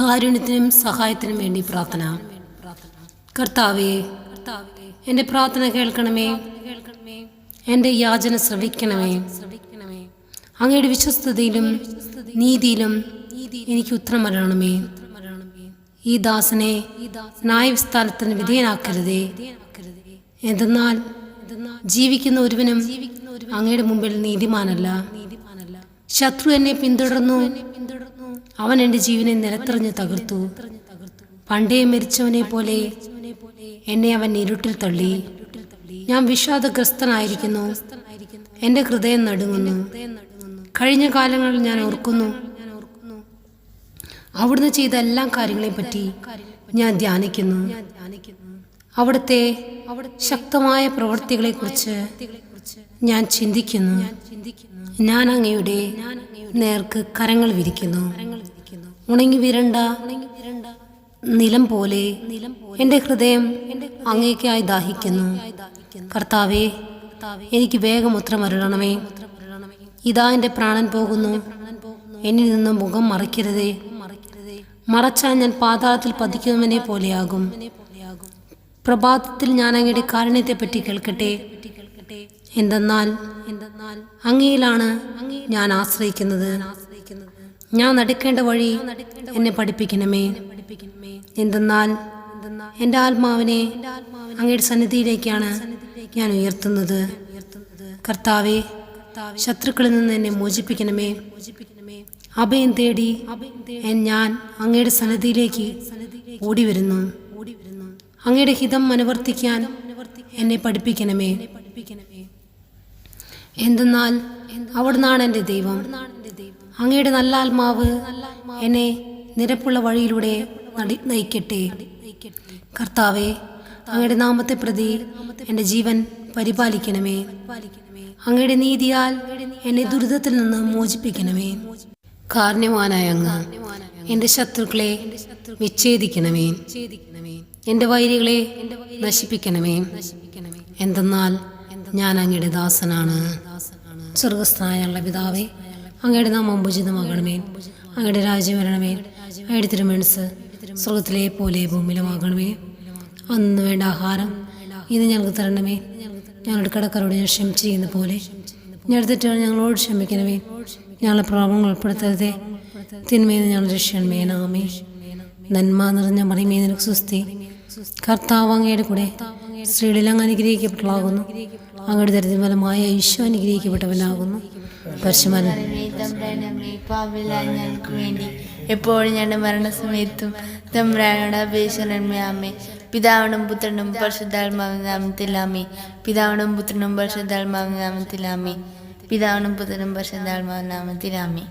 കാരുണ്യത്തിനും സഹായത്തിനും വേണ്ടി പ്രാർത്ഥന. കർത്താവേ, എൻ്റെ പ്രാർത്ഥന കേൾക്കണമേ, എൻ്റെ യാചന ശ്രവിക്കണമേ. അങ്ങയുടെ വിശ്വസ്തതയിലും നീതിയിലും എനിക്ക് ഉത്തരം വരണമേ. ഈ ദാസനെ ന്യായവിസ്താരത്തിന് വിധേയനാക്കരുതേ. എന്തെന്നാൽ ജീവിക്കുന്ന ഒരുവനും അങ്ങയുടെ മുമ്പിൽ നീതിമാനല്ല. ശത്രു എന്നെ പിന്തുടർന്നു, അവൻ എൻ്റെ ജീവനെ നിലത്തെറിഞ്ഞ് തകർത്തു. പണ്ടേ മരിച്ചവനെ പോലെ എന്നെ അവൻ ഇരുട്ടിൽ തള്ളി. ഞാൻ വിഷാദഗ്രസ്തനായിരിക്കുന്നു, എൻ്റെ ഹൃദയം നടുങ്ങുന്നു. കഴിഞ്ഞ കാലങ്ങളിൽ ഞാൻ ഓർക്കുന്നു, അവിടുന്ന് ചെയ്ത എല്ലാ കാര്യങ്ങളെപ്പറ്റി ഞാൻ ധ്യാനിക്കുന്നു. അവിടുത്തെ ശക്തമായ പ്രവൃത്തികളെക്കുറിച്ച് ഞാൻ ചിന്തിക്കുന്നു. ഞാൻ അങ്ങയുടെ നേർക്ക് കരങ്ങൾ വിരിക്കുന്നു. ഉണങ്ങി വിരണ്ട നിലം പോലെ എൻ്റെ ഹൃദയം അങ്ങേക്കായി ദാഹിക്കുന്നു. കർത്താവേ, എനിക്ക് വേഗം ഉത്തരം അരുളണമേ. ഇതാ എൻ്റെ പ്രാണൻ പോകുന്നു, എന്നിൽ നിന്ന് മുഖം മറയ്ക്കരുതേ. മറച്ചാൽ ഞാൻ പാതാളത്തിൽ പതിക്കുന്നവനെ പോലെയാകും. പ്രഭാതത്തിൽ ഞാൻ അങ്ങയുടെ കാരുണ്യത്തെപ്പറ്റി കേൾക്കട്ടെ. എന്തെന്നാൽ അങ്ങയിലാണ് ഞാൻ ആശ്രയിക്കുന്നത്. ഞാൻ നടക്കേണ്ട വഴി എന്നെ പഠിപ്പിക്കണമേ. എന്തെന്നാൽ എൻ്റെ ആത്മാവിനെ അങ്ങയുടെ സന്നിധിയിലേക്കാണ് ഞാൻ ഉയർത്തുന്നത്. കർത്താവേ, ശത്രുക്കളിൽ നിന്ന് എന്നെ മോചിപ്പിക്കണമേ. അഭയം തേടി ഞാൻ അങ്ങയുടെ സന്നിധിയിലേക്ക് ഓടി വരുന്നു. അങ്ങയുടെ ഹിതം അനുവർത്തിക്കാൻ എന്നെ പഠിപ്പിക്കണമേ. എന്തെന്നാൽ അവിടുന്നാണ് എൻ്റെ ദൈവം. അങ്ങയുടെ നല്ല ആത്മാവ് എന്നെ നിരപ്പുള്ള വഴിയിലൂടെ നയിക്കട്ടെ. കർത്താവേ, അങ്ങയുടെ നാമത്തെ പ്രതി എൻ്റെ ജീവൻ പരിപാലിക്കണമേ. അങ്ങയുടെ നീതിയാൽ എന്നെ ദുരിതത്തിൽ നിന്ന് മോചിപ്പിക്കണമേ. കാരുണ്യവാനായ അങ്ങ് എൻ്റെ ശത്രുക്കളെ വിച്ഛേദിക്കണമേ. എൻ്റെ വൈരികളെ നശിപ്പിക്കണമേ. എന്തെന്നാൽ ഞാൻ അങ്ങയുടെ ദാസനാണ്. സ്വർഗസ്ഥനായുള്ള പിതാവേ, അങ്ങയുടെ നാമം പൂജിതമാകണമേ. അങ്ങയുടെ രാജ്യം വരണമേ. അങ്ങയുടെ തിരുമനസ്സ് സ്വർഗത്തിലെ പോലെ ഭൂമിയിലുമാകണമേ. അന്ന് വേണ്ട ആഹാരം ഇന്ന് ഞങ്ങൾക്ക് തരണമേ. ഞങ്ങളുടെ കടക്കാരോട് ഞാൻ ക്ഷമിച്ചിരിക്കുന്ന പോലെ ഞങ്ങളുടെ തെറ്റുകൾ ഞങ്ങളോട് ക്ഷമിക്കണമേ. ഞങ്ങളെ പ്രലോഭനങ്ങളിൽ ഉൾപ്പെടുത്തരുതേ, തിന്മയിൽ നിന്ന് ഞങ്ങൾ രക്ഷിക്കണമേ. ആമേ. നന്മ നിറഞ്ഞ മറിയമേ, നിനക്ക് സ്വസ്തി. കർത്താവ് അങ്ങയുടെ കൂടെ സ്ത്രീകളിൽ അങ്ങ് അനുഗ്രഹിക്കപ്പെട്ടവളാകുന്നു. അങ്ങയുടെ ദരിദ്രം ഫലമായ ഈശോ അനുഗ്രഹിക്കപ്പെട്ടവനാകുന്നു. ഞങ്ങൾക്ക് വേണ്ടി എപ്പോഴും ഞങ്ങളുടെ മരണസമയത്തും തമ്പുരാനോട് അപേക്ഷിക്കണമേ. ആമേ. പിതാവിനും പുത്രനും പരിശുദ്ധാത്മാവിന്റെ നാമത്തിലാമേ. പിതാവിനും പുത്രനും പരിശുദ്ധാത്മാവിന്റെ നാമത്തിലാമേ. പിതാവിനും പുത്രനും പരിശുദ്ധാത്മാവിന്റെ നാമത്തിലാമേ.